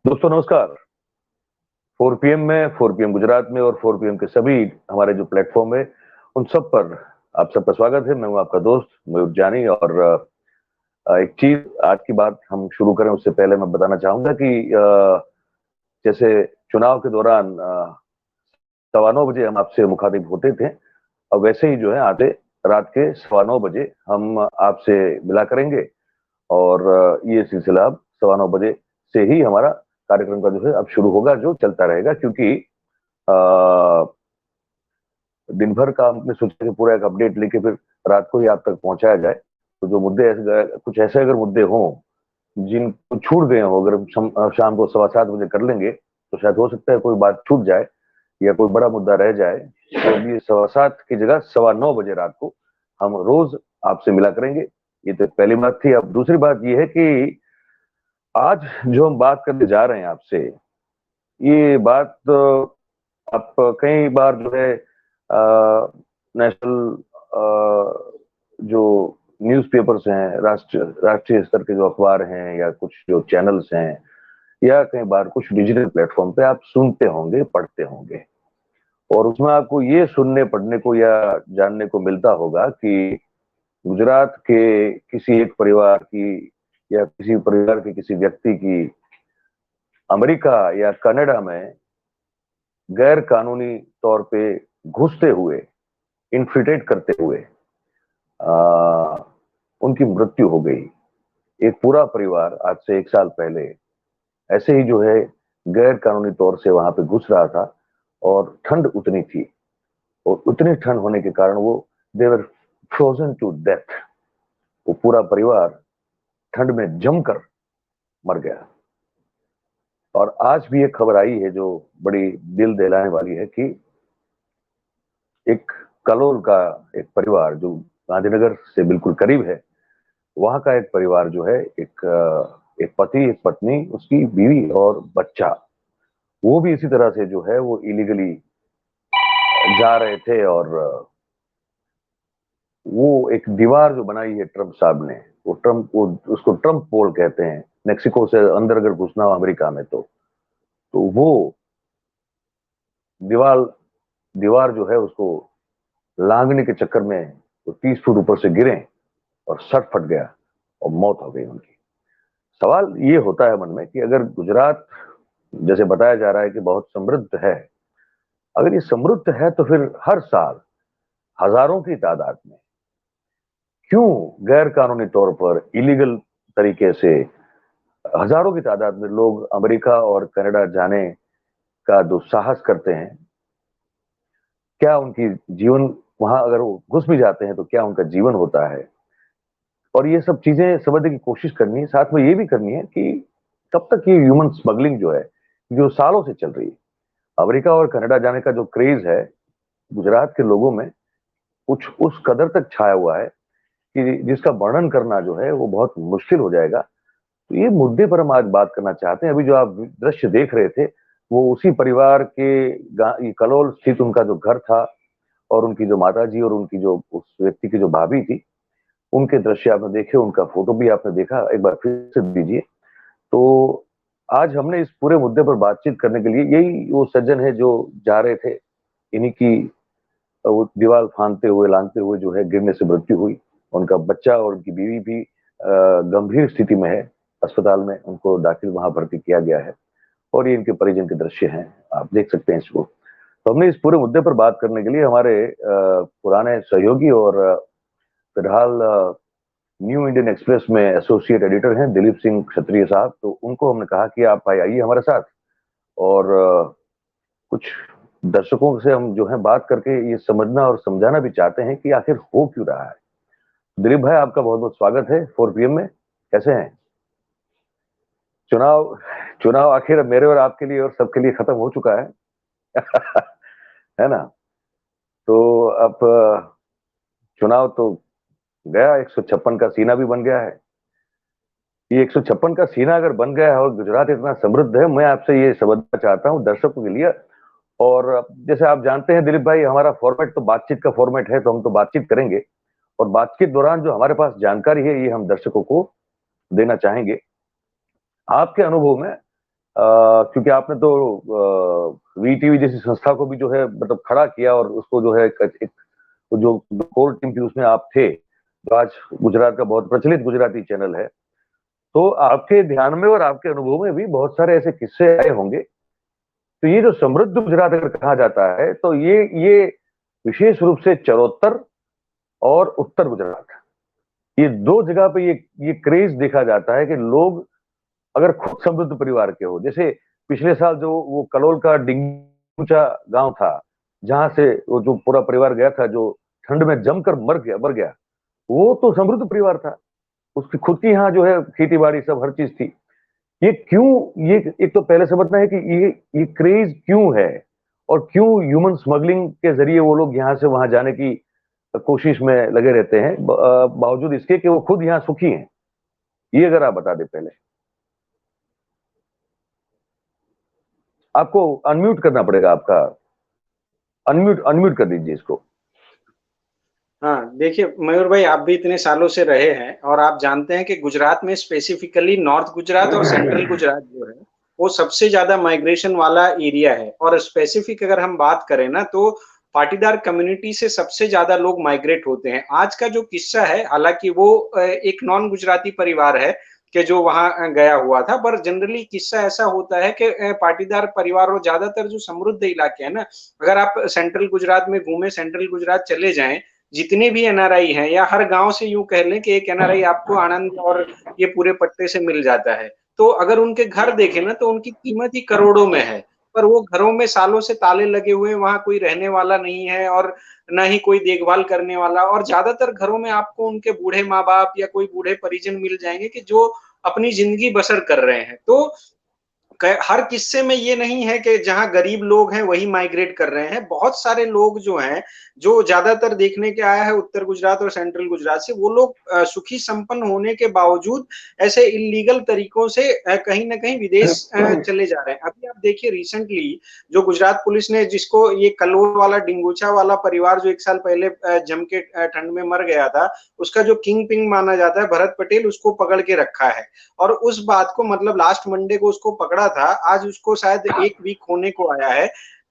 दोस्तों नमस्कार। 4 PM में, 4 PM गुजरात में और 4 PM के सभी हमारे जो प्लेटफॉर्म है उन सब पर आप सबका स्वागत है। मैं हूं आपका दोस्त मयूर जानी। और एक चीज आज की बात हम शुरू करें उससे पहले मैं बताना चाहूंगा कि जैसे चुनाव के दौरान 9:15 बजे हम आपसे मुखातिब होते थे, और वैसे ही जो है आते रात के 9:15 बजे हम आपसे मिला करेंगे। और ये सिलसिला अब 9:15 बजे से ही हमारा कार्यक्रम का जो है अब शुरू होगा, जो चलता रहेगा, क्योंकि अ, दिन भर का हमने सोचा कि पूरा एक अपडेट लेके फिर रात को ही आप तक पहुंचाया जाए। तो जो मुद्दे ऐसे कुछ ऐसे अगर मुद्दे हों जिनको छूट गए हो, अगर हम शाम को 7:15 बजे कर लेंगे तो शायद हो सकता है कोई बात छूट जाए या कोई बड़ा मुद्दा रह जाए। तो अभी 7:15 की जगह 9:15 बजे रात को हम रोज आपसे मिला करेंगे। ये तो पहली बात थी। अब दूसरी बात ये है कि आज जो हम बात करने जा रहे हैं आपसे, ये बात आप कई बार जो है नेशनल जो न्यूज़पेपर्स हैं, राष्ट्रीय स्तर के जो अखबार हैं या कुछ जो चैनल्स हैं, या कई बार कुछ डिजिटल प्लेटफॉर्म पे आप सुनते होंगे, पढ़ते होंगे, और उसमें आपको ये सुनने पढ़ने को या जानने को मिलता होगा कि गुजरात के किसी एक परिवार की या किसी परिवार के किसी व्यक्ति की अमेरिका या कनाडा में गैर कानूनी तौर पे घुसते हुए, इन्फिल्ट्रेट करते हुए आ, उनकी मृत्यु हो गई। एक पूरा परिवार आज से 1 साल पहले ऐसे ही जो है गैर कानूनी तौर से वहां पे घुस रहा था, और ठंड उतनी थी, और उतनी ठंड होने के कारण वो देवर फ्रोजन टू डेथ। वो पूरा परिवार ठंड में जमकर मर गया। और आज भी एक खबर आई है जो बड़ी दिल दहलाने वाली है कि एक कलोल का एक परिवार जो गांधीनगर से बिल्कुल करीब है, वहां का एक परिवार जो है, एक पति, एक पत्नी, उसकी बीवी और बच्चा, वो भी इसी तरह से जो है वो इलीगली जा रहे थे। और वो एक दीवार जो बनाई है ट्रंप साहब ने, वो उसको ट्रंप पोल कहते हैं। मेक्सिको से अंदर अगर घुसना हो अमेरिका में तो वो दीवार दीवार जो है उसको लांघने के चक्कर में वो 30 फुट ऊपर से गिरे और सर फट गया और मौत हो गई उनकी। सवाल ये होता है मन में कि अगर गुजरात, जैसे बताया जा रहा है कि बहुत समृद्ध है, अगर ये समृद्ध है तो फिर हर साल हजारों की तादाद में क्यों गैर कानूनी तौर पर, इलीगल तरीके से हजारों की तादाद में लोग अमेरिका और कनाडा जाने का जो साहस करते हैं? क्या उनकी जीवन, वहां अगर वो घुस भी जाते हैं तो क्या उनका जीवन होता है? और ये सब चीजें समझने की कोशिश करनी है। साथ में ये भी करनी है कि कब तक ये ह्यूमन स्मगलिंग जो है, जो सालों से चल रही है, अमेरिका और कनाडा जाने का जो क्रेज है गुजरात के लोगों में, कुछ उस कदर तक छाया हुआ है कि जिसका वर्णन करना जो है वो बहुत मुश्किल हो जाएगा। तो ये मुद्दे पर हम आज बात करना चाहते हैं। अभी जो आप दृश्य देख रहे थे वो उसी परिवार के कलोल स्थित उनका जो घर था, और उनकी जो माता जी और उनकी जो उस व्यक्ति की जो भाभी थी, उनके दृश्य आपने देखे, उनका फोटो भी आपने देखा। एक बार फिर से दीजिए। तो आज हमने इस पूरे मुद्दे पर बातचीत करने के लिए, यही वो सज्जन है जो जा रहे थे, इन्हीं की वो दीवार फांदते हुए, लांघते हुए जो है गिरने से मृत्यु हुई। उनका बच्चा और उनकी बीवी भी गंभीर स्थिति में है, अस्पताल में उनको दाखिल वहां भर्ती किया गया है। और ये इनके परिजन के दृश्य हैं, आप देख सकते हैं इसको। तो हमने इस पूरे मुद्दे पर बात करने के लिए हमारे पुराने सहयोगी और फिलहाल न्यू इंडियन एक्सप्रेस में एसोसिएट एडिटर हैं दिलीप सिंह क्षत्रिय साहब, तो उनको हमने कहा कि आप भाई आइए हमारे साथ, और कुछ दर्शकों से हम जो है बात करके ये समझना और समझाना भी चाहते हैं कि आखिर हो क्यों रहा है। दिलीप भाई, आपका बहुत बहुत स्वागत है 4 PM में। कैसे हैं? चुनाव चुनाव आखिर मेरे और आपके लिए और सबके लिए खत्म हो चुका है। है ना? तो अब चुनाव तो गया, 156 का सीना भी बन गया है। ये 156 का सीना अगर बन गया है और गुजरात इतना समृद्ध है, मैं आपसे ये समझना चाहता हूँ दर्शकों के लिए। और जैसे आप जानते हैं दिलीप भाई, हमारा फॉर्मेट तो बातचीत का फॉर्मेट है, तो हम तो बातचीत करेंगे, और बातचीत दौरान जो हमारे पास जानकारी है ये हम दर्शकों को देना चाहेंगे। आपके अनुभव में क्योंकि आपने तो वीटीवी जैसी संस्था को भी जो है मतलब खड़ा किया और उसको जो है एक जो कोर टीम थी उसमें आप थे, जो आज गुजरात का बहुत प्रचलित गुजराती चैनल है। तो आपके ध्यान में और आपके अनुभव में भी बहुत सारे ऐसे किस्से आए होंगे। तो ये जो समृद्ध गुजरात अगर कहा जाता है तो ये विशेष रूप से चरोत्तर और उत्तर गुजरात, ये दो जगह पे ये क्रेज देखा जाता है कि लोग अगर खुद समृद्ध परिवार के हो, जैसे पिछले साल जो वो कलोल का डिंगूचा गांव था, जहां से वो जो पूरा परिवार गया था, जो ठंड में जमकर मर गया, वो तो समृद्ध परिवार था। उसकी खुद की यहाँ जो है खेती बाड़ी सब हर चीज थी। ये क्यों, ये एक तो पहले समझना है कि ये क्रेज क्यों है और क्यों ह्यूमन स्मगलिंग के जरिए वो लोग यहाँ से वहां जाने की कोशिश में लगे रहते हैं, बावजूद इसके कि वो खुद यहाँ सुखी हैं। ये अगर आप बता दें पहले। आपको अनम्यूट करना पड़ेगा, आपका अनम्यूट अनम्यूट कर दीजिए इसको। हाँ, देखिए मयूर भाई, आप भी इतने सालों से रहे हैं और आप जानते हैं कि गुजरात में स्पेसिफिकली नॉर्थ गुजरात और सेंट्रल गुजरात जो है वो सबसे ज्यादा माइग्रेशन वाला एरिया है। और स्पेसिफिक अगर हम बात करें ना, तो पाटीदार कम्युनिटी से सबसे ज्यादा लोग माइग्रेट होते हैं। आज का जो किस्सा है, हालांकि वो एक नॉन गुजराती परिवार है कि जो वहां गया हुआ था, पर जनरली किस्सा ऐसा होता है कि पाटीदार परिवार और ज्यादातर जो समृद्ध इलाके हैं ना, अगर आप सेंट्रल गुजरात में घूमे, सेंट्रल गुजरात चले जाएं, जितने भी एनआरआई हैं, या हर गांव से यूं कह लें कि एक एनआरआई आपको आनंद और ये पूरे पट्टे से मिल जाता है। तो अगर उनके घर देखें ना, तो उनकी कीमत ही करोड़ों में है, पर वो घरों में सालों से ताले लगे हुए, वहां कोई रहने वाला नहीं है और ना ही कोई देखभाल करने वाला। और ज्यादातर घरों में आपको उनके बूढ़े माँ बाप या कोई बूढ़े परिजन मिल जाएंगे कि जो अपनी जिंदगी बसर कर रहे हैं। तो हर किस्से में ये नहीं है कि जहां गरीब लोग हैं वही माइग्रेट कर रहे हैं। बहुत सारे लोग जो हैं, जो ज्यादातर देखने के आया है उत्तर गुजरात और सेंट्रल गुजरात से, वो लोग सुखी संपन्न होने के बावजूद ऐसे इलीगल तरीकों से कहीं ना कहीं विदेश चले जा रहे हैं। अभी आप देखिए, रिसेंटली जो गुजरात पुलिस ने, जिसको ये कलोल वाला डिंगोचा वाला परिवार जो 1 साल पहले जम के ठंड में मर गया था, उसका जो किंग पिंग माना जाता है भरत पटेल, उसको पकड़ के रखा है। और उस बात को, मतलब लास्ट मंडे को उसको पकड़ा था, आज उसको शायद 1 वीक होने को आया है।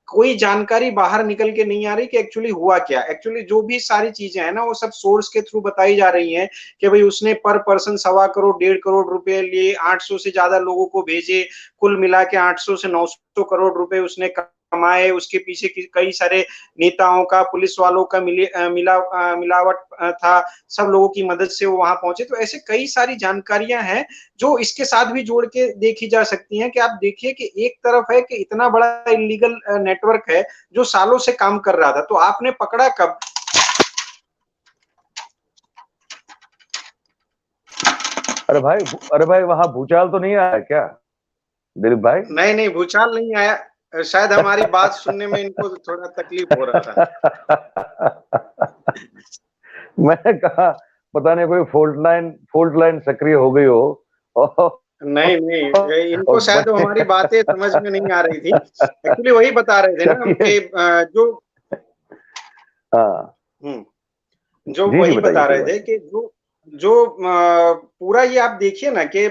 कोई जानकारी बाहर निकल के नहीं आ रही कि एक्चुअली हुआ क्या। एक्चुअली जो भी सारी चीजें हैं ना, वो सब सोर्स के थ्रू बताई जा रही हैं कि भाई उसने पर पर्सन 1.25 करोड़ 1.5 करोड़ रुपए लिए, 800 से ज्यादा लोगों को भेजे, कुल मिला के 800 से 900 करोड़ रुपए उसने कमाए। उसके पीछे कई सारे नेताओं का, पुलिस वालों का मिलावट था। सब लोगों की मदद से वो वहां पहुंचे। तो ऐसे कई सारी जानकारियां हैं जो इसके साथ भी जोड़ के देखी जा सकती हैं कि आप देखिए कि एक तरफ है कि इतना बड़ा इलीगल नेटवर्क है जो सालों से काम कर रहा था, तो आपने पकड़ा कब? अरे भाई वहां भूचाल तो नहीं आया क्या दिलीप भाई? नहीं नहीं, भूचाल नहीं आया। शायद हमारी बात सुनने में इनको थोड़ा तकलीफ हो रहा था। मैंने कहा पता नहीं कोई फोल्ट लाइन सक्रिय हो गई हो। और, नहीं नहीं, इनको शायद हमारी बातें समझ में नहीं आ रही थी। एक्चुअली वही बता रहे थे ना हम कि जो हाँ जो जी जी, वही बताइए बता कोई रहे बात थे कि जो जो पूरा ये आप देखिए ना कि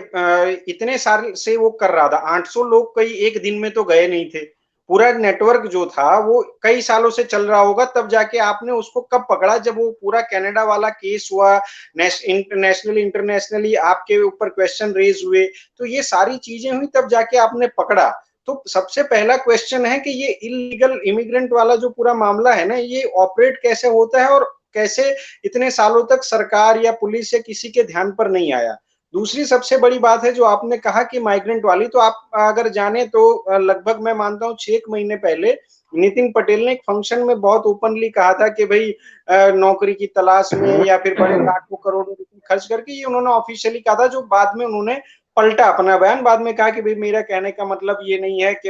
इतने साल से वो कर रहा था। 800 लोग कई एक दिन में तो गए नहीं थे। पूरा नेटवर्क जो था वो कई सालों से चल रहा होगा, तब जाके आपने उसको कब पकड़ा? जब वो पूरा कनाडा वाला केस हुआ, इंटरनेशनली आपके ऊपर क्वेश्चन रेज हुए, तो ये सारी चीजें हुई, तब जाके आपने पकड़ा। तो सबसे पहला क्वेश्चन है कि ये इलीगल इमिग्रेंट वाला जो पूरा मामला है ना, ये ऑपरेट कैसे होता है और कैसे इतने सालों तक सरकार या पुलिस या किसी के ध्यान पर नहीं आया। दूसरी सबसे बड़ी बात है जो आपने कहा कि माइग्रेंट वाली, तो आप अगर जाने तो लगभग मैं मानता हूँ 6 महीने पहले नितिन पटेल ने एक फंक्शन में बहुत ओपनली कहा था कि भाई नौकरी की तलाश में या फिर बड़े लाखों करोड़ों रुपए खर्च करके, ये उन्होंने ऑफिशियली कहा था, जो बाद में उन्होंने पलटा अपना बयान। बाद में कहा कि भाई मेरा कहने का मतलब ये नहीं है कि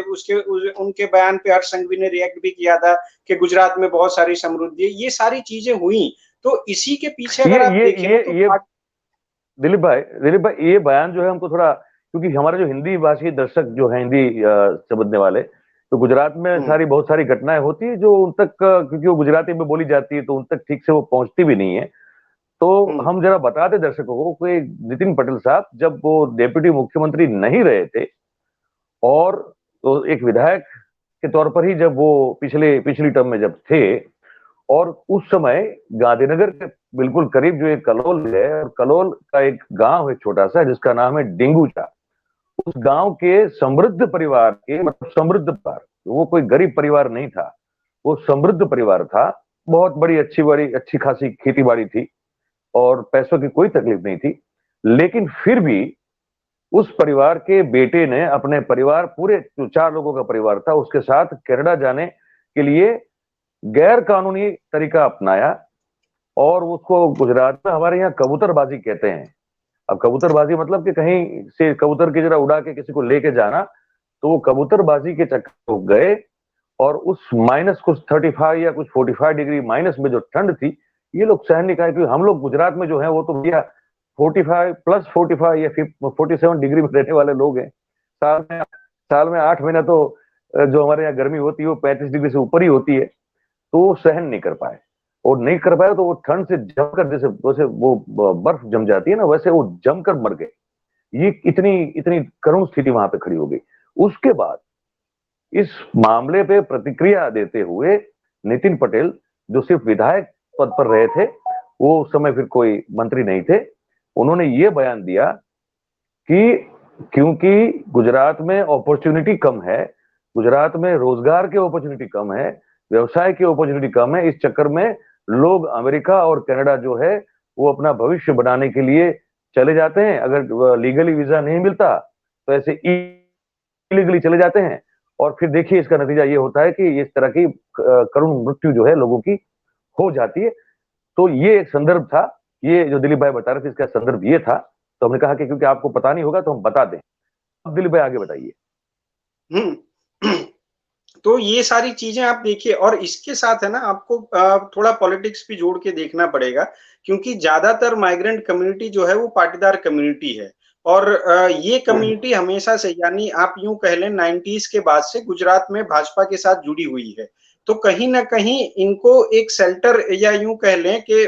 उनके बयान पे हर्ष संघवी ने रिएक्ट भी किया था कि गुजरात में बहुत सारी समृद्धि है। ये सारी चीजें हुई, तो इसी के पीछे अगर आप देखें ना, तो ये दिलीप भाई ये बयान जो है हमको थोड़ा, क्योंकि हमारे जो हिंदी भाषी दर्शक जो है, हिंदी समझने वाले, तो गुजरात में बहुत सारी घटनाएं होती है जो उन तक क्योंकि वो गुजराती में बोली जाती है तो उन तक ठीक से वो पहुंचती भी नहीं है। तो हम जरा बता दें दर्शकों को कि नितिन पटेल साहब जब वो डेप्यूटी मुख्यमंत्री नहीं रहे थे, और तो एक विधायक के तौर पर ही जब वो पिछली टर्म में जब थे, और उस समय गांधीनगर के बिल्कुल करीब जो एक कलोल है, और कलोल का एक गांव है छोटा सा जिसका नाम है डिंगूचा। उस गांव के समृद्ध परिवार के, मतलब समृद्ध परिवार, वो कोई गरीब परिवार नहीं था, वो समृद्ध परिवार था। बहुत बड़ी अच्छी खासी खेती बाड़ी थी और पैसों की कोई तकलीफ नहीं थी। लेकिन फिर भी उस परिवार के बेटे ने अपने परिवार, पूरे जो 4 लोगों का परिवार था, उसके साथ कनाडा जाने के लिए गैर कानूनी तरीका अपनाया। और उसको गुजरात में हमारे यहाँ कबूतरबाजी कहते हैं। अब कबूतरबाजी मतलब कि कहीं से कबूतर की जरा उड़ा के किसी को लेके जाना, तो वो कबूतरबाजी के चक्कर में गए। और उस माइनस कुछ 35 या कुछ 45 डिग्री माइनस में जो ठंड थी, ये लोग सहन नहीं पाए, क्योंकि हम लोग गुजरात में जो है वो तो भैया 45 प्लस 45 या 47 डिग्री में रहने वाले लोग हैं। साल में 8 महीना तो जो हमारे यहाँ गर्मी होती है वो 35 डिग्री से ऊपर ही होती है। तो वो सहन नहीं कर पाए, और नहीं कर पाए तो वो ठंड से जमकर, जैसे वैसे वो बर्फ जम जाती है ना, वैसे वो जमकर मर गए। ये इतनी इतनी करुण स्थिति वहां पे खड़ी हो गई। उसके बाद इस मामले पे प्रतिक्रिया देते हुए नितिन पटेल, जो सिर्फ विधायक पद पर रहे थे, वो उस समय फिर कोई मंत्री नहीं थे, उन्होंने ये बयान दिया कि क्योंकि गुजरात में अपॉर्चुनिटी कम है, गुजरात में रोजगार की अपॉर्चुनिटी कम है, व्यवसाय की अपॉर्चुनिटी कम है, इस चक्कर में लोग अमेरिका और कनाडा जो है वो अपना भविष्य बनाने के लिए चले जाते हैं। अगर लीगली वीजा नहीं मिलता तो ऐसे इलीगली चले जाते हैं, और फिर देखिए इसका नतीजा ये होता है कि इस तरह की करुण मृत्यु जो है लोगों की हो जाती है। तो ये एक संदर्भ था, ये जो दिलीप भाई बता रहे थे इसका संदर्भ ये था। तो हमने कहा कि क्योंकि आपको पता नहीं होगा तो हम बता दें। अब दिलीप भाई आगे बताइए। तो ये सारी चीजें आप देखिए, और इसके साथ है ना आपको थोड़ा पॉलिटिक्स भी जोड़ के देखना पड़ेगा, क्योंकि ज्यादातर माइग्रेंट कम्युनिटी जो है वो पाटीदार कम्युनिटी है। और ये कम्युनिटी हमेशा से, यानी आप यूं कह लें 90s के बाद से गुजरात में भाजपा के साथ जुड़ी हुई है। तो कहीं ना कहीं इनको एक शेल्टर, या यूं कह लें कि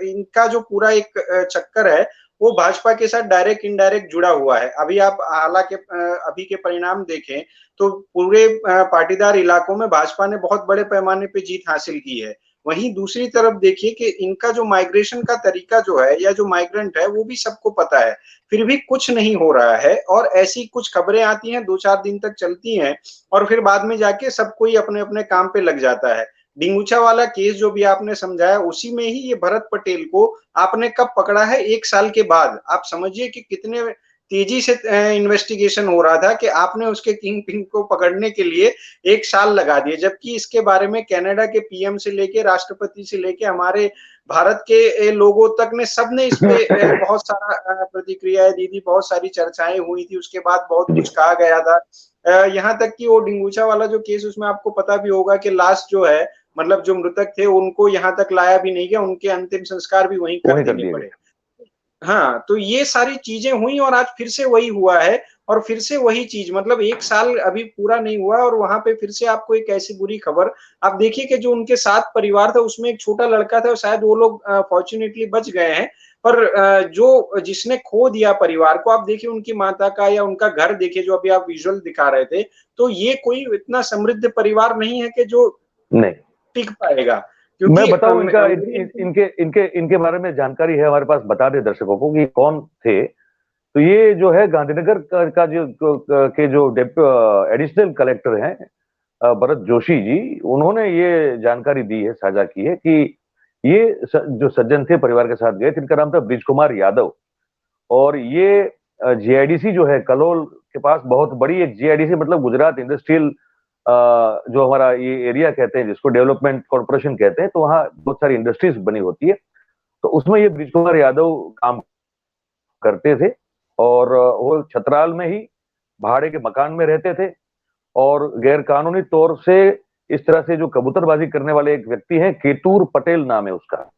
इनका जो पूरा एक चक्कर है वो भाजपा के साथ डायरेक्ट इनडायरेक्ट जुड़ा हुआ है। अभी आप हालांकि अभी के परिणाम देखें तो पूरे पाटीदार इलाकों में भाजपा ने बहुत बड़े पैमाने पे जीत हासिल की है। वहीं दूसरी तरफ देखिए कि इनका जो माइग्रेशन का तरीका जो है, या जो माइग्रेंट है, वो भी सबको पता है, फिर भी कुछ नहीं हो रहा है। और ऐसी कुछ खबरें आती हैं, 2-4 दिन तक चलती हैं, और फिर बाद में जाके सब कोई अपने अपने काम पे लग जाता है। डिंगुचा वाला केस जो भी आपने समझाया, उसी में ही ये भरत पटेल को आपने कब पकड़ा है? 1 साल के बाद। आप समझिए कि कितने तेजी से इन्वेस्टिगेशन हो रहा था कि आपने उसके किंग पिन को पकड़ने के लिए 1 साल लगा दिए, जबकि इसके बारे में कनाडा के पीएम से लेके राष्ट्रपति से लेके हमारे भारत के लोगों तक ने, सबने इस पे बहुत सारा प्रतिक्रियाएं दी थी, बहुत सारी चर्चाएं हुई थी, उसके बाद बहुत कुछ कहा गया था। यहाँ तक कि वो डिंगुचा वाला जो केस, उसमें आपको पता भी होगा कि लास्ट जो है, मतलब जो मृतक थे उनको यहाँ तक लाया भी नहीं गया, उनके अंतिम संस्कार भी वहीं कर देने पड़े। हाँ, तो ये सारी चीजें हुई, और आज फिर से वही हुआ है, और फिर से वही चीज, मतलब 1 साल अभी पूरा नहीं हुआ, और वहां पे फिर से आपको एक ऐसी बुरी खबर। आप देखिए कि जो उनके साथ परिवार था उसमें एक छोटा लड़का था, शायद वो लोग फॉर्चुनेटली बच गए हैं, पर जो जिसने खो दिया परिवार को, आप देखिए उनकी माता का या उनका घर देखिए, जो अभी आप विजुअल दिखा रहे थे, तो ये कोई इतना समृद्ध परिवार नहीं है कि जो नहीं टिक पाएगा। मैं बताऊं इनका, इनके इनके इनके बारे में जानकारी है हमारे पास, बता दे दर्शकों को कि कौन थे। तो ये जो है गांधीनगर का जो एडिशनल कलेक्टर हैं भरत जोशी जी, उन्होंने ये जानकारी दी है, साझा की है कि ये जो सज्जन थे परिवार के साथ गए थे, इनका नाम था ब्रिज कुमार यादव। और ये जीआईडीसी जो है कलोल के पास, बहुत बड़ी एक जीआईडीसी, मतलब गुजरात इंडस्ट्रियल जो हमारा ये एरिया कहते हैं, जिसको डेवलपमेंट कॉर्पोरेशन कहते हैं, तो वहाँ बहुत सारी इंडस्ट्रीज बनी होती है। तो उसमें ये ब्रिज कुमार यादव काम करते थे, और वो छतराल में ही भाड़े के मकान में रहते थे। और गैर कानूनी तौर से इस तरह से जो कबूतरबाजी करने वाले एक व्यक्ति हैं, केतुर पटेल नाम है उसका,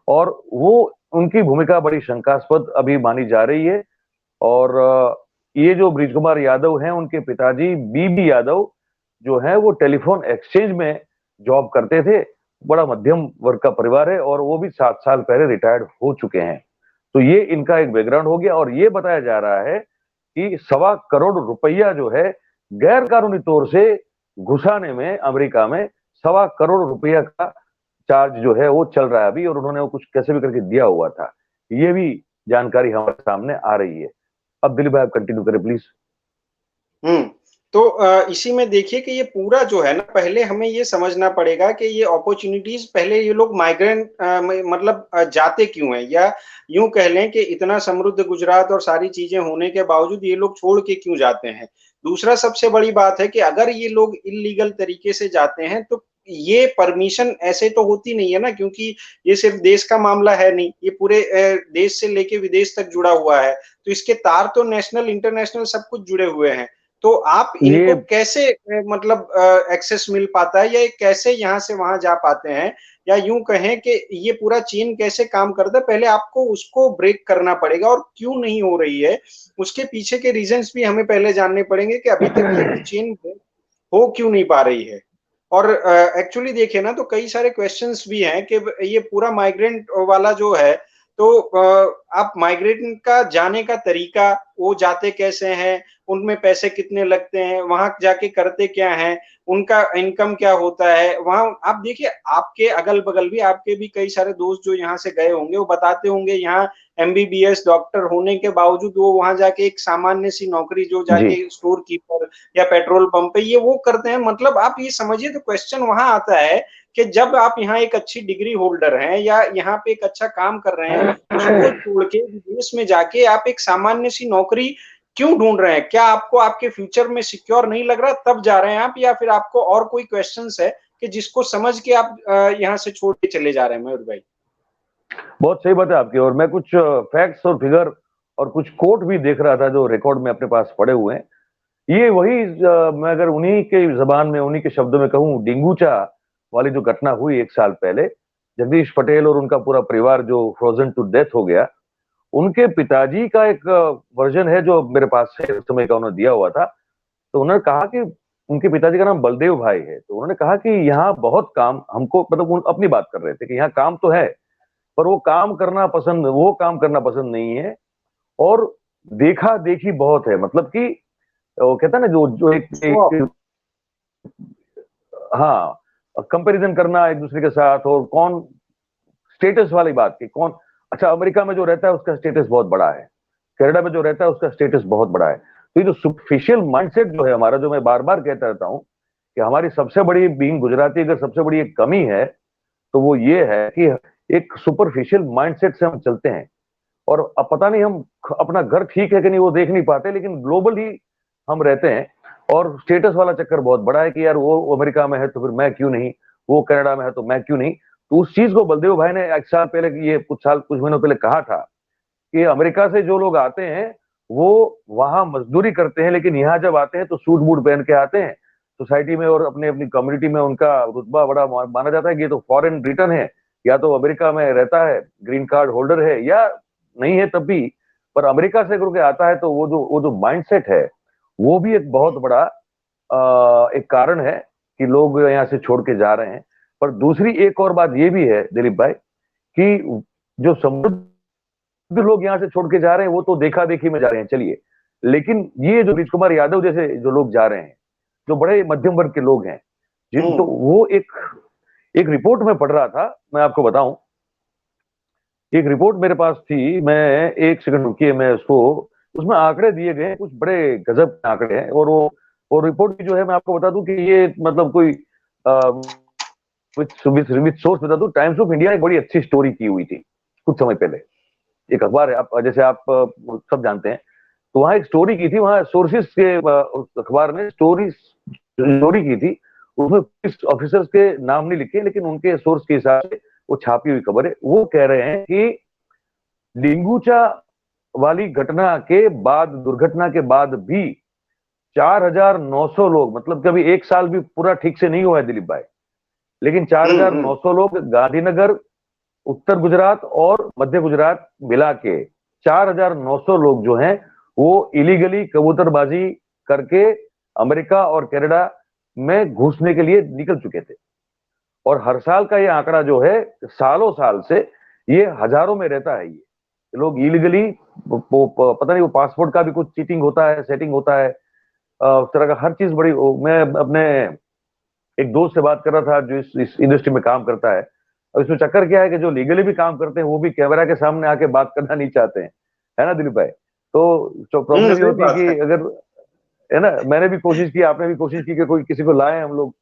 और वो उनकी भूमिका बड़ी शंकास्पद अभी मानी जा रही है। और ये जो ब्रिज कुमार यादव हैं, उनके पिताजी बीबी यादव जो है वो टेलीफोन एक्सचेंज में जॉब करते थे। बड़ा मध्यम वर्ग का परिवार है, और वो भी 7 साल पहले रिटायर्ड हो चुके हैं। तो ये इनका एक बैकग्राउंड हो गया। और ये बताया जा रहा है कि 1.25 करोड़ रुपया जो है गैर कानूनी तौर से घुसाने में अमेरिका में 1.25 करोड़ का चार्ज जो है वो चल रहा है अभी, और उन्होंने वो कुछ कैसे भी करके दिया हुआ था। ये भी जानकारी हमारे सामने आ रही है। अब दिलीप भाई आप कंटिन्यू करें प्लीज। तो इसी में देखिए कि ये पूरा जो है ना, पहले हमें ये समझना पड़ेगा कि ये अपॉर्चुनिटीज, पहले ये लोग माइग्रेंट मतलब जाते क्यों हैं, या यूं कह लें कि इतना समृद्ध गुजरात और सारी चीजें होने के बावजूद ये लोग छोड़ के क्यों जाते हैं। दूसरा सबसे बड़ी बात है कि अगर ये लोग इलीगल तरीके से जाते हैं तो ये परमिशन ऐसे तो होती नहीं है ना, क्योंकि ये सिर्फ देश का मामला है नहीं, ये पूरे देश से लेके विदेश तक जुड़ा हुआ है, तो इसके तार तो नेशनल इंटरनेशनल सब कुछ जुड़े हुए हैं। तो आप ये इनको कैसे मतलब एक्सेस मिल पाता है, या ये कैसे यहाँ से वहां जा पाते हैं, या यूं कहें कि ये पूरा चेन कैसे काम करता है, पहले आपको उसको ब्रेक करना पड़ेगा, और क्यों नहीं हो रही है उसके पीछे के रीजंस भी हमें पहले जानने पड़ेंगे कि अभी तक ये चेन हो क्यों नहीं पा रही है। और एक्चुअली देखिए ना, तो कई सारे क्वेश्चंस भी हैं कि ये पूरा माइग्रेंट वाला जो है, तो आप माइग्रेंट का जाने का तरीका, वो जाते कैसे हैं, उनमें पैसे कितने लगते हैं, वहां जाके करते क्या हैं, उनका इनकम क्या होता है वहां। आप देखिए, आपके अगल बगल भी आपके भी कई सारे दोस्त जो यहाँ से गए होंगे, वो बताते होंगे यहाँ एमबीबीएस डॉक्टर होने के बावजूद वो वहां जाके एक सामान्य सी नौकरी, जो जी जाके स्टोर कीपर या पेट्रोल पंप पे ये वो करते हैं। मतलब आप ये समझिए, तो क्वेश्चन वहां आता है कि जब आप यहाँ एक अच्छी डिग्री होल्डर हैं या यहाँ पे एक अच्छा काम कर रहे हैं, उसको छोड़ के विदेश में जाके आप एक सामान्य सी नौकरी क्यों ढूंढ रहे हैं? क्या आपको आपके फ्यूचर में सिक्योर नहीं लग रहा तब जा रहे हैं आप, या फिर आपको और कोई क्वेश्चंस है कि जिसको समझ के आप यहाँ से छोड़ के चले जा रहे हैं मयूर भाई? बहुत सही बात है आपकी, और मैं कुछ फैक्ट्स और फिगर और कुछ कोट भी देख रहा था जो रिकॉर्ड में अपने पास पड़े हुए हैं। ये वही मैं अगर उन्हीं के जबान में उन्हीं के शब्दों में कहूं, डिंगूचा वाली जो घटना हुई 1 साल पहले, जगदीश पटेल और उनका पूरा परिवार जो फ्रोजन टू डेथ हो गया, उनके पिताजी का एक वर्जन है जो मेरे पास है, उस समय का उन्होंने दिया हुआ था। तो उन्होंने कहा कि उनके पिताजी का नाम बलदेव भाई है, तो उन्होंने कहा कि यहाँ बहुत काम हमको, मतलब अपनी बात कर रहे थे कि यहाँ काम तो है, पर वो काम करना पसंद नहीं है, और देखा देखी बहुत है। मतलब कि वो कहता है ना, जो जो एक हाँ, कंपैरिजन करना एक दूसरे के साथ, और कौन स्टेटस वाली बात की कौन। अच्छा, अमेरिका में जो रहता है उसका स्टेटस बहुत बड़ा है, कनाडा में जो रहता है उसका स्टेटस बहुत बड़ा है। तो ये जो सुपरफिशियल माइंडसेट जो है हमारा, जो मैं बार बार कहता रहता हूँ कि हमारी सबसे बड़ी बीइंग गुजराती, अगर सबसे बड़ी एक कमी है तो वो ये है कि एक सुपरफिशियल माइंडसेट से हम चलते हैं, और अब पता नहीं हम अपना घर ठीक है कि नहीं वो देख नहीं पाते, लेकिन ग्लोबल ही हम रहते हैं। और स्टेटस वाला चक्कर बहुत बड़ा है कि यार वो अमेरिका में है तो फिर मैं क्यों नहीं, वो कनाडा में है तो मैं क्यों नहीं। तो उस चीज को बलदेव भाई ने 1 साल पहले, ये कुछ महीनों पहले कहा था कि अमेरिका से जो लोग आते हैं वो वहां मजदूरी करते हैं, लेकिन यहाँ जब आते हैं तो सूट बूट पहन के आते हैं सोसाइटी में, और अपने अपनी कम्युनिटी में उनका रुतबा बड़ा माना जाता है कि ये तो फॉरेन रिटर्न है, या तो अमेरिका में रहता है, ग्रीन कार्ड होल्डर है, या नहीं है तब भी, पर अमेरिका से करके आता है। तो वो जो माइंडसेट है वो भी एक बहुत बड़ा एक कारण है कि लोग यहाँ से छोड़ के जा रहे हैं। पर दूसरी एक और बात ये भी है दिलीप भाई, कि जो समृद्ध लोग यहाँ से छोड़ के जा रहे हैं वो तो देखा देखी में जा रहे हैं, चलिए, लेकिन ये जो नीतीश कुमार यादव जैसे जो लोग जा रहे हैं, जो बड़े मध्यम वर्ग के लोग हैं, जिन तो वो एक एक रिपोर्ट में पढ़ रहा था, मैं आपको बताऊं, एक रिपोर्ट मेरे पास थी, मैं एक सेकंड रुकिए, मैं उसको, उसमें आंकड़े दिए गए हैं, कुछ बड़े गजब के आंकड़े हैं, और रिपोर्ट की जो है मैं आपको बता दूं कि ये मतलब कोई विथ सोर्स बता दूं, टाइम्स ऑफ इंडिया ने एक बड़ी अच्छी स्टोरी की हुई थी कुछ समय पहले। एक अखबार है, आप जैसे आप सब जानते हैं, तो वहां एक स्टोरी की थी, वहां सोर्सेस के उस अखबार ने स्टोरी की थी। उसमें पुलिस ऑफिसर्स के नाम नहीं लिखे, लेकिन उनके सोर्स के हिसाब से वो छापी हुई खबर है। वो कह रहे हैं कि लिंगूचा वाली घटना के बाद, दुर्घटना के बाद भी 4,900 लोग, मतलब कभी 1 साल भी पूरा ठीक से नहीं हुआ है दिलीप भाई, लेकिन 4,900 लोग गांधीनगर, उत्तर गुजरात और मध्य गुजरात मिला के 4,900 लोग जो हैं वो इलीगली कबूतरबाजी करके अमेरिका और कनाडा में घुसने के लिए निकल चुके थे। और हर साल का ये आंकड़ा जो है, सालों साल से ये हजारों में रहता है। ये लोग इलीगली, पता नहीं वो पासपोर्ट का भी कुछ चीटिंग होता है, सेटिंग होता है, उस तरह का हर चीज बड़ी। मैं अपने एक दोस्त से बात कर रहा था जो इस इंडस्ट्री में काम करता है, और इसमें चक्कर क्या है कि जो लीगली भी काम करते हैं वो भी कैमरा के सामने आके बात करना नहीं चाहते हैं, है ना दिलीप भाई? तो प्रॉब्लम ये सही होती है बात है। कि अगर, है ना, मैंने भी कोशिश की, आपने भी कोशिश की कि कोई किसी को लाए हम लोग,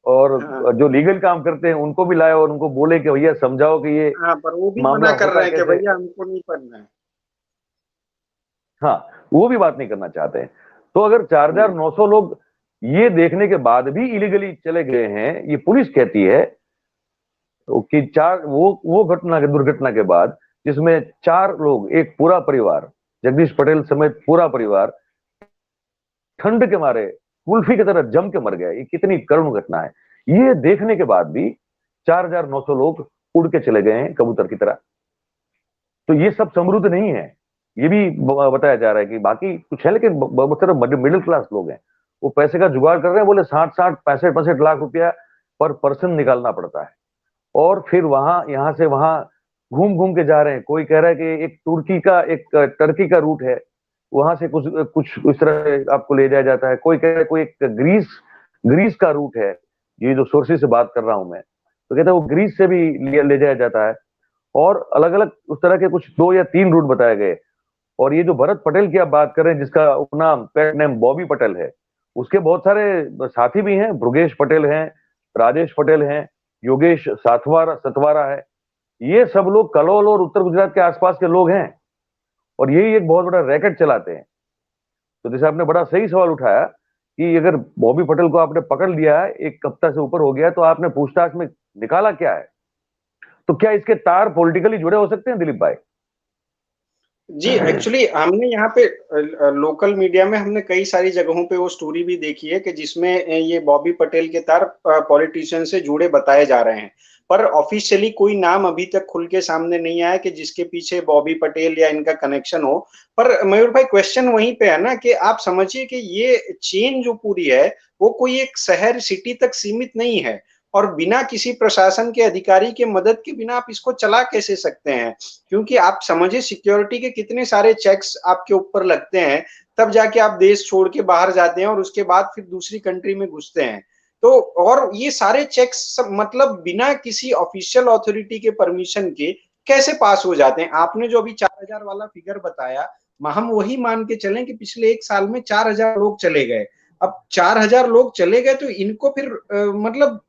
और हाँ जो लीगल काम करते हैं उनको भी लाए और उनको बोले कि भैया समझाओ कि ये हाँ, पर वो भी मामला मना कर होता रहे हैं कि कैसे। भैया हमको नहीं पढ़ना है। हाँ, वो भी बात नहीं करना चाहते हैं। तो अगर हम्म, 4,900 लोग ये देखने के बाद भी इलीगली चले गए हैं, ये पुलिस कहती है, तो कि चार वो घटना के दुर्घटना के बाद जिसमें 4 लोग, एक पूरा परिवार, जगदीश पटेल समेत पूरा परिवार ठंड के मारे कुल्फी की तरह जम के मर गया, ये कितनी करुण घटना है। ये देखने के बाद भी 4,900 लोग उड़ के चले गए हैं कबूतर की तरह। तो ये सब समृद्ध नहीं है, ये भी बताया जा रहा है कि बाकी कुछ है, लेकिन बहुत सारे मिडिल क्लास लोग हैं, वो पैसे का जुगाड़ कर रहे हैं। बोले 60-60 65-65 लाख रुपया पर पर्सन निकालना पड़ता है, और फिर वहां, यहां से वहां घूम घूम के जा रहे हैं। कोई कह रहा है कि एक तुर्की का, एक टर्की का रूट है, वहां से कुछ कुछ इस तरह से आपको ले जाया जाता है। कोई कह रहा है कोई एक ग्रीस ग्रीस का रूट है, ये जो सोर्सेज से बात कर रहा हूं मैं, तो कहता है वो ग्रीस से भी ले जाया जाता है। और अलग अलग उस तरह के कुछ 2 या 3 रूट बताए गए। और ये जो भरत पटेल की आप बात कर रहे हैं, जिसका उपनाम पेट नेम बॉबी पटेल है, उसके बहुत सारे साथी भी हैं। भृगेश पटेल हैं, राजेश पटेल हैं, योगेश सतवारा है। ये सब लोग कलोल और उत्तर गुजरात के आसपास के लोग हैं, और यही एक बहुत बड़ा रैकेट चलाते हैं। तो जैसे आपने बड़ा सही सवाल उठाया कि अगर बॉबी पटेल को आपने पकड़ लिया है, 1 हफ्ता से ऊपर हो गया, तो आपने पूछताछ में निकाला क्या है? तो क्या इसके तार पॉलिटिकली जुड़े हो सकते हैं दिलीप भाई? जी, एक्चुअली हमने यहाँ पे लोकल मीडिया में हमने कई सारी जगहों पे वो स्टोरी भी देखी है कि जिसमें ये बॉबी पटेल के तार पॉलिटिशियन से जुड़े बताए जा रहे हैं। पर ऑफिशियली कोई नाम अभी तक खुल के सामने नहीं आया कि जिसके पीछे बॉबी पटेल या इनका कनेक्शन हो। पर मयूर भाई, क्वेश्चन वहीं पे है ना कि आप समझिए कि ये चेन जो पूरी है वो कोई एक शहर सिटी तक सीमित नहीं है, और बिना किसी प्रशासन के अधिकारी के मदद के बिना आप इसको चला कैसे सकते हैं? क्योंकि आप समझिए सिक्योरिटी के कितने सारे चेक्स आपके ऊपर लगते हैं, तब जाके आप देश छोड़ के बाहर जाते हैं और उसके बाद फिर दूसरी कंट्री में घुसते हैं। तो और ये सारे चेक्स मतलब बिना किसी ऑफिशियल अथॉरिटी के परमिशन के कैसे पास हो जाते हैं? आपने जो अभी 4,000 वाला फिगर बताया, हम वही मान के चलें कि पिछले 1 साल में 4,000 लोग चले गए। अब 4,000 लोग चले गए तो इनको फिर मतलब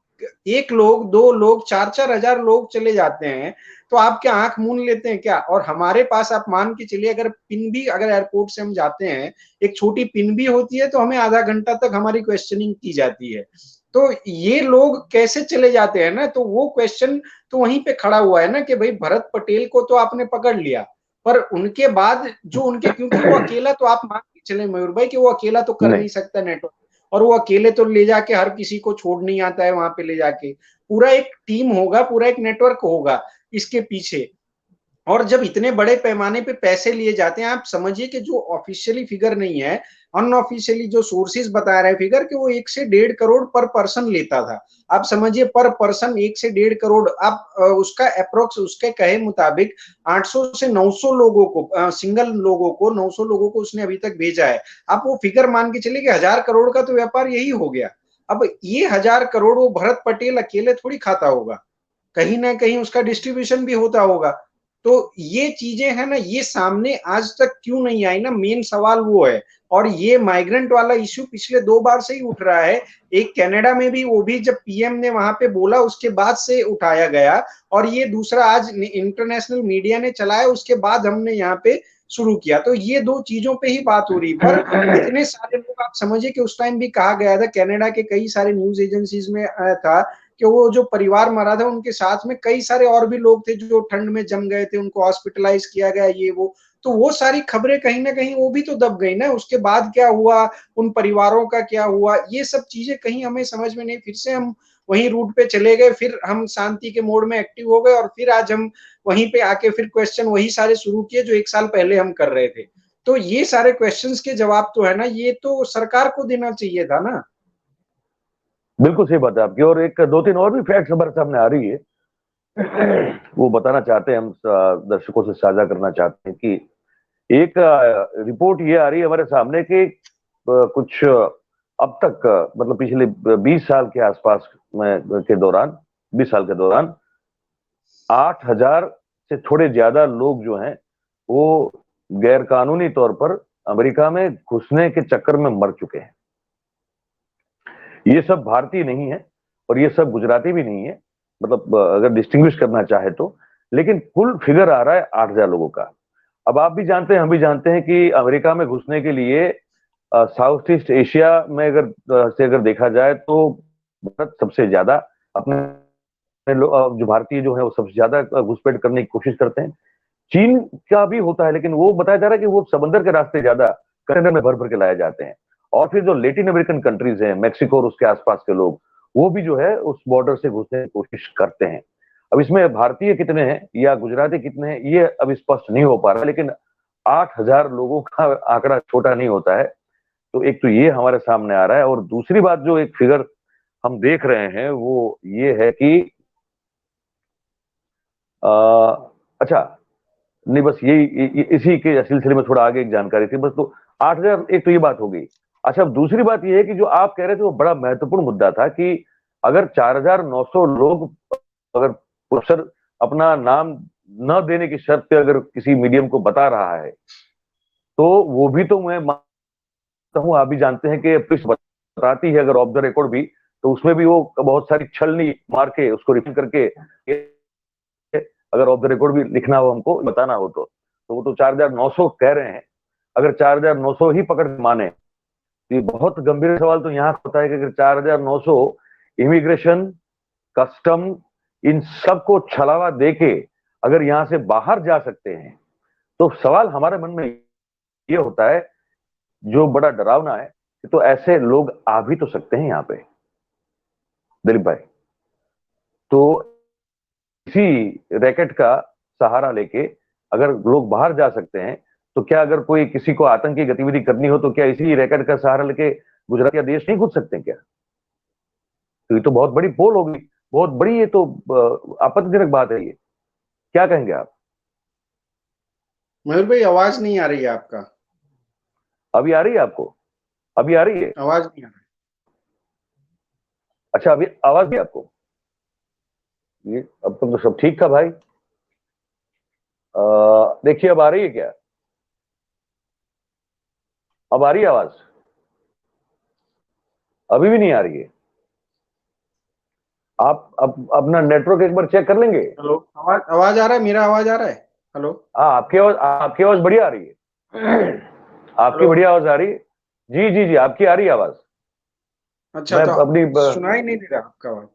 1 लोग, 2 लोग, 4-4 हजार लोग चले जाते हैं, तो आप क्या आंख मूंद लेते हैं क्या? और हमारे पास आप मान के चलिए, अगर पिन भी, अगर एयरपोर्ट से हम जाते हैं, एक छोटी पिन भी होती है तो हमें आधा घंटा तक हमारी क्वेश्चनिंग की जाती है। तो ये लोग कैसे चले जाते हैं ना, तो वो क्वेश्चन तो वहीं पे खड़ा हुआ है ना कि भाई भरत पटेल को तो आपने पकड़ लिया, पर उनके बाद जो उनके, क्योंकि वो अकेला तो आप मान के चले मयूर भाई कि वो अकेला तो कर नहीं। नहीं सकता नेटवर्क, और वो अकेले तो ले जाके हर किसी को छोड़ नहीं आता है वहां पे ले जाके। पूरा एक टीम होगा, पूरा एक नेटवर्क होगा इसके पीछे। और जब इतने बड़े पैमाने पे पैसे लिए जाते हैं, आप समझिए कि जो ऑफिशियली फिगर नहीं है, अनऑफिशियली जो सोर्सेज बता रहे हैं फिगर, कि वो 1 से 1.5 करोड़ पर पर्सन लेता था। आप समझिए पर पर्सन 1 से 1.5 करोड़, आप उसका अप्रोक्स, उसके कहे मुताबिक 800 से 900 लोगों को, सिंगल लोगों को 900 लोगों को उसने अभी तक भेजा है। आप वो फिगर मान के चलिए कि 1,000 करोड़ का तो व्यापार यही हो गया। अब ये 1,000 करोड़ वो भरत पटेल अकेले थोड़ी खाता होगा, कहीं ना कहीं उसका डिस्ट्रीब्यूशन भी होता होगा। तो ये चीजें है ना, ये सामने आज तक क्यों नहीं आई ना, मेन सवाल वो है। और ये माइग्रेंट वाला इश्यू पिछले 2 बार से ही उठ रहा है। एक कनाडा में भी, वो भी जब पीएम ने वहां पे बोला उसके बाद से उठाया गया, और ये दूसरा आज इंटरनेशनल मीडिया ने चलाया उसके बाद हमने यहाँ पे शुरू किया। तो ये 2 चीजों पे ही बात हो रही। पर इतने सारे लोग, आप समझिए कि उस टाइम भी कहा गया था, कनाडा के कई सारे न्यूज एजेंसीज में था कि वो जो परिवार मरा था उनके साथ में कई सारे और भी लोग थे जो ठंड में जम गए थे, उनको हॉस्पिटलाइज किया गया, ये वो। तो वो सारी खबरें कहीं ना कहीं वो भी तो दब गई ना, उसके बाद क्या हुआ, उन परिवारों का क्या हुआ, ये सब चीजें कहीं हमें समझ में नहीं। फिर से हम वहीं रूट पे चले गए, फिर हम शांति के मोड में एक्टिव हो गए, और फिर आज हम वहीं पे आके फिर क्वेश्चन वही सारे शुरू किए जो 1 साल पहले हम कर रहे थे। तो ये सारे क्वेश्चंस के जवाब तो है ना, ये तो सरकार को देना चाहिए था ना। बिल्कुल सही बात है आपकी, और एक 2-3 और भी फैक्ट्स हमारे सामने आ रही है, वो बताना चाहते हैं, हम दर्शकों से साझा करना चाहते हैं कि एक रिपोर्ट ये आ रही है हमारे सामने कि कुछ अब तक मतलब पिछले 20 साल के आसपास में के दौरान 20 साल के दौरान 8,000 से थोड़े ज्यादा लोग जो हैं वो गैर कानूनी तौर पर अमेरिका में घुसने के चक्कर में मर चुके हैं। ये सब भारतीय नहीं है और ये सब गुजराती भी नहीं है, मतलब अगर डिस्टिंग्विश करना चाहे तो, लेकिन कुल फिगर आ रहा है 8,000 लोगों का। अब आप भी जानते हैं, हम भी जानते हैं कि अमेरिका में घुसने के लिए साउथ ईस्ट एशिया में अगर देखा जाए तो भारत सबसे ज्यादा अपने जो भारतीय जो है वो सबसे ज्यादा घुसपैठ करने की कोशिश करते हैं। चीन का भी होता है, लेकिन वो बताया जा रहा है कि वो समंदर के रास्ते ज्यादा कंटेनर में भर भर के लाए जाते हैं। और फिर जो लेटिन अमेरिकन कंट्रीज हैं, मेक्सिको और उसके आसपास के लोग, वो भी जो है उस बॉर्डर से घुसने की कोशिश करते हैं। अब इसमें भारतीय कितने हैं या गुजराती कितने हैं ये अब स्पष्ट नहीं हो पा रहा, लेकिन 8,000 लोगों का आंकड़ा छोटा नहीं होता है। तो एक तो ये हमारे सामने आ रहा है, और दूसरी बात जो एक फिगर हम देख रहे हैं वो ये है कि अच्छा नहीं, बस यही इसी के सिलसिले में थोड़ा आगे एक जानकारी थी बस। तो 8,000, एक तो ये बात हो गई। अच्छा, अब दूसरी बात ये है कि जो आप कह रहे थे वो बड़ा महत्वपूर्ण मुद्दा था कि अगर 4,900 लोग अगर प्रोफेसर अपना नाम न देने की शर्त पे अगर किसी मीडियम को बता रहा है तो वो भी तो मैं मानता हूं, आप भी जानते हैं कि पुलिस बताती है अगर ऑफ द रिकॉर्ड भी, तो उसमें भी वो बहुत सारी छलनी मार के उसको रिफिल करके अगर ऑफ द रिकॉर्ड भी लिखना हो हमको बताना हो तो वो तो 4,900 कह रहे हैं। अगर 4,900 ही पकड़ माने तो ये बहुत गंभीर सवाल तो यहाँ होता है कि अगर 4,900 इमिग्रेशन, कस्टम, इन सबको छलावा देके अगर यहाँ से बाहर जा सकते हैं तो सवाल हमारे मन में ये होता है जो बड़ा डरावना है कि तो ऐसे लोग आ भी तो सकते हैं यहाँ पे दिलीप भाई। तो इसी रैकेट का सहारा लेके अगर लोग बाहर जा सकते हैं तो क्या अगर कोई किसी को आतंकी गतिविधि करनी हो तो क्या इसी रैकेट का सहारा लेके गुजरात या देश नहीं घुस सकते हैं क्या? तो ये तो बहुत बड़ी पोल होगी, बहुत बड़ी, ये तो आपत्तिजनक बात है। ये क्या कहेंगे आप? मयूर भाई आवाज नहीं आ रही है आपका। अभी आ रही है आपको? अभी आ रही है? आवाज नहीं आ रही। अच्छा, अभी आवाज भी आपको? ये अब तक तो सब ठीक था भाई। देखिए अब आ रही है क्या? अब आ रही है आवाज? अभी भी नहीं आ रही है? आप अपना नेटवर्क एक बार चेक कर लेंगे? हेलो, आवाज आवाज आ रहा है, मेरा आवाज आ रहा है? हेलो। हाँ, आपकी आवाज बढ़िया आ रही है। आपकी हेलो। बढ़िया आवाज आ रही है। जी जी जी, आपकी आ रही है आवाज। अच्छा, मैं तो अपनी सुनाई नहीं दे रहा आपका आवाज।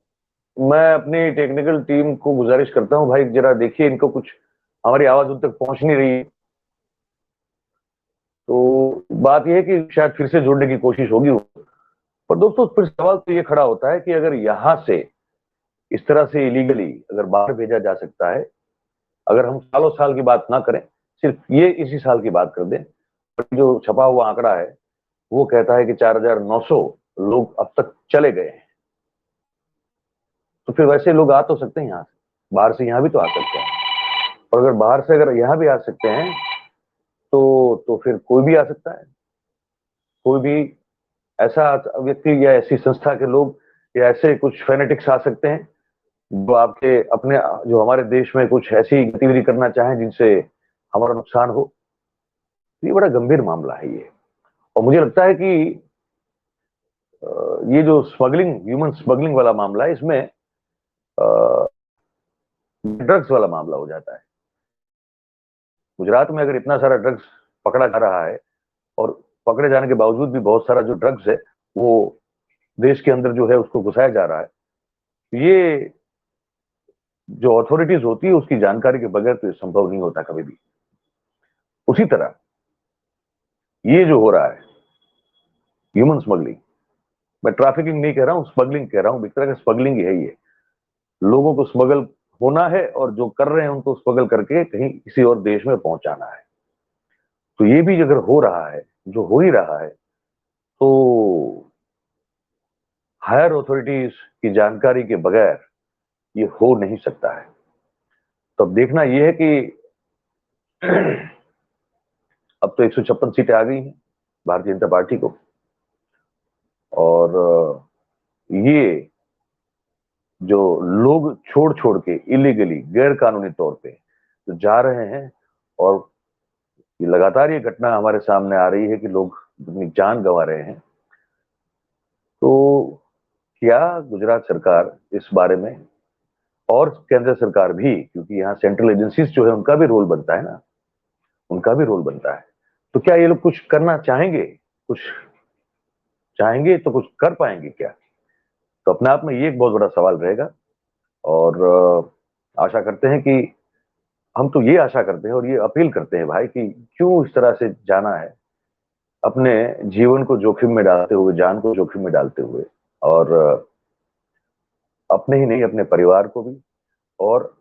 मैं अपनी टेक्निकल टीम को गुजारिश करता हूं भाई, जरा देखिए इनको, कुछ हमारी आवाज उन तक पहुंच नहीं रही। तो बात यह है कि शायद फिर से जुड़ने की कोशिश होगी। पर दोस्तों फिर सवाल तो ये खड़ा होता है कि अगर यहां से इस तरह से इलीगली अगर बाहर भेजा जा सकता है, अगर हम सालों साल की बात ना करें, सिर्फ ये इसी साल की बात कर दें, जो छपा हुआ आंकड़ा है वो कहता है कि 4,900 लोग अब तक चले गए हैं। तो फिर वैसे लोग आ तो सकते हैं यहाँ से, बाहर से यहाँ भी तो आ सकते हैं। और अगर बाहर से अगर यहाँ भी आ सकते हैं तो फिर कोई भी आ सकता है। कोई भी ऐसा व्यक्ति या ऐसी संस्था के लोग या ऐसे कुछ फेनेटिक्स आ सकते हैं जो आपके अपने जो हमारे देश में कुछ ऐसी गतिविधि करना चाहें जिनसे हमारा नुकसान हो। ये बड़ा गंभीर मामला है ये। और मुझे लगता है कि ये जो स्मगलिंग, ह्यूमन स्मगलिंग वाला मामला है, इसमें ड्रग्स वाला मामला हो जाता है। गुजरात में अगर इतना सारा ड्रग्स पकड़ा जा रहा है और पकड़े जाने के बावजूद भी बहुत सारा जो ड्रग्स है वो देश के अंदर जो है उसको घुसाया जा रहा है, तो ये जो अथॉरिटीज होती है उसकी जानकारी के बगैर तो ये संभव नहीं होता कभी भी। उसी तरह ये जो हो रहा है ह्यूमन स्मगलिंग, मैं ट्रैफिकिंग नहीं कह रहा हूं, स्मगलिंग कह रहा हूं, एक तरह का स्मगलिंग ही है ये। लोगों को स्मगल होना है और जो कर रहे हैं उनको स्मगल करके कहीं किसी और देश में पहुंचाना है। तो ये भी अगर हो रहा है, जो हो ही रहा है, तो हायर अथॉरिटीज की जानकारी के बगैर ये हो नहीं सकता है। तो अब देखना यह है कि अब तो 156 सीटें आ गई हैं भारतीय जनता पार्टी को। ये जो लोग छोड़ छोड़ के इलीगली गैर कानूनी तौर पे जो जा रहे हैं, और ये लगातार ये घटना हमारे सामने आ रही है कि लोग अपनी जान गंवा रहे हैं, तो क्या गुजरात सरकार इस बारे में, और केंद्र सरकार भी, क्योंकि यहाँ सेंट्रल एजेंसीज जो है उनका भी रोल बनता है ना, उनका भी रोल बनता है, तो क्या ये लोग कुछ करना चाहेंगे? कुछ चाहेंगे तो कुछ कर पाएंगे क्या? तो अपने आप में ये एक बहुत बड़ा सवाल रहेगा। और आशा करते हैं कि, हम तो ये आशा करते हैं और ये अपील करते हैं भाई कि क्यों इस तरह से जाना है, अपने जीवन को जोखिम में डालते हुए, जान को जोखिम में डालते हुए, और अपने ही नहीं अपने परिवार को भी, और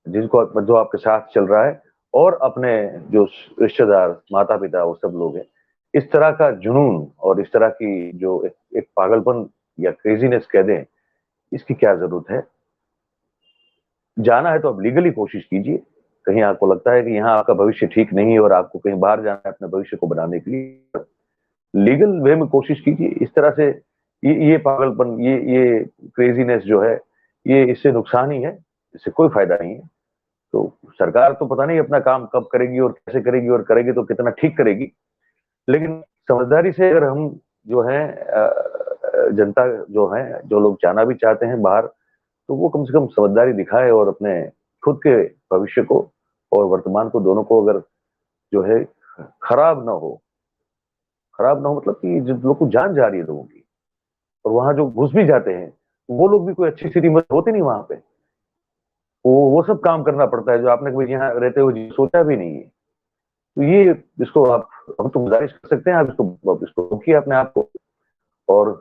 जिनको जो आपके साथ चल रहा है, और अपने जो रिश्तेदार, माता पिता, वो सब लोग हैं। इस तरह का जुनून और इस तरह की जो एक पागलपन या क्रेजीनेस कह दें, इसकी क्या जरूरत है? जाना है तो आप लीगली कोशिश कीजिए। कहीं आपको लगता है कि यहाँ आपका भविष्य ठीक नहीं है और आपको कहीं बाहर जाना है अपने भविष्य को बनाने के लिए, लीगल वे में कोशिश कीजिए। इस तरह से ये पागलपन, ये क्रेजीनेस जो है, ये इससे नुकसान ही है, इससे कोई फायदा नहीं है। तो सरकार तो पता नहीं अपना काम कब करेगी और कैसे करेगी, और करेगी तो कितना ठीक करेगी, लेकिन समझदारी से अगर हम जो है जनता जो है, जो लोग जाना भी चाहते हैं बाहर, तो वो कम से कम समझदारी दिखाए और अपने खुद के भविष्य को और वर्तमान को, दोनों को अगर जो है खराब ना हो, खराब ना हो मतलब कि जो लोग को जान जा रही है लोगों की, और वहां जो घुस भी जाते हैं वो लोग भी कोई अच्छी स्थिति में होते नहीं वहां पे, वो सब काम करना पड़ता है जो आपने कभी यहाँ रहते हुए सोचा भी नहीं है। तो ये, इसको आप, हम तो गुजारिश कर सकते हैं, आप इसको रोकिए अपने आप को, और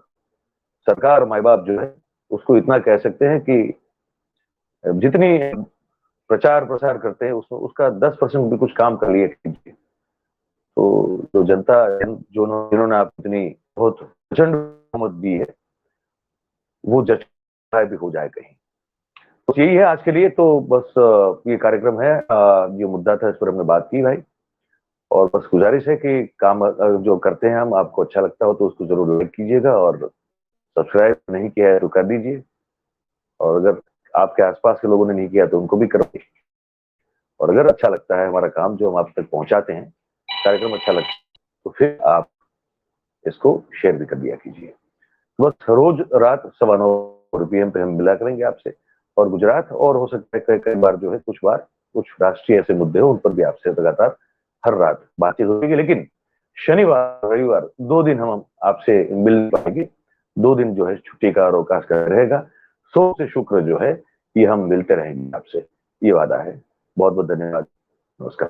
सरकार, माई बाप जो है उसको इतना कह सकते हैं कि जितनी प्रचार प्रसार करते हैं उसमें उसका 10% भी कुछ काम कर लिया कीजिए, तो जो जनता, जिन्होंने आप इतनी बहुत प्रचंड बहुमत दी है, वो जज भी हो जाए कहीं। तो यही है आज के लिए, तो बस ये कार्यक्रम है, ये मुद्दा था, इस पर हमने बात की भाई। और बस गुजारिश है कि काम जो करते हैं हम, आपको अच्छा लगता हो तो उसको जरूर लाइक कीजिएगा, और सब्सक्राइब नहीं किया है तो कर दीजिए, और अगर आपके आसपास के लोगों ने नहीं किया तो उनको भी करो। और अगर अच्छा लगता है हमारा काम जो हम आप तक पहुंचाते हैं, कार्यक्रम अच्छा लगता है, तो फिर आप इसको शेयर भी कर दिया कीजिए। बस रोज रात 9:15 PM पे हम मिला करेंगे आपसे, और गुजरात, और हो सकता है कई बार जो है, कुछ बार कुछ राष्ट्रीय ऐसे मुद्दे हो, उन पर भी आपसे लगातार हर रात बातचीत होगी। लेकिन शनिवार रविवार 2 दिन हम आपसे मिल पाएंगे, 2 दिन जो है छुट्टी का और अवकाश का रहेगा। सोम से शुक्र जो है ये हम मिलते रहेंगे आपसे, ये वादा है। बहुत बहुत धन्यवाद, नमस्कार।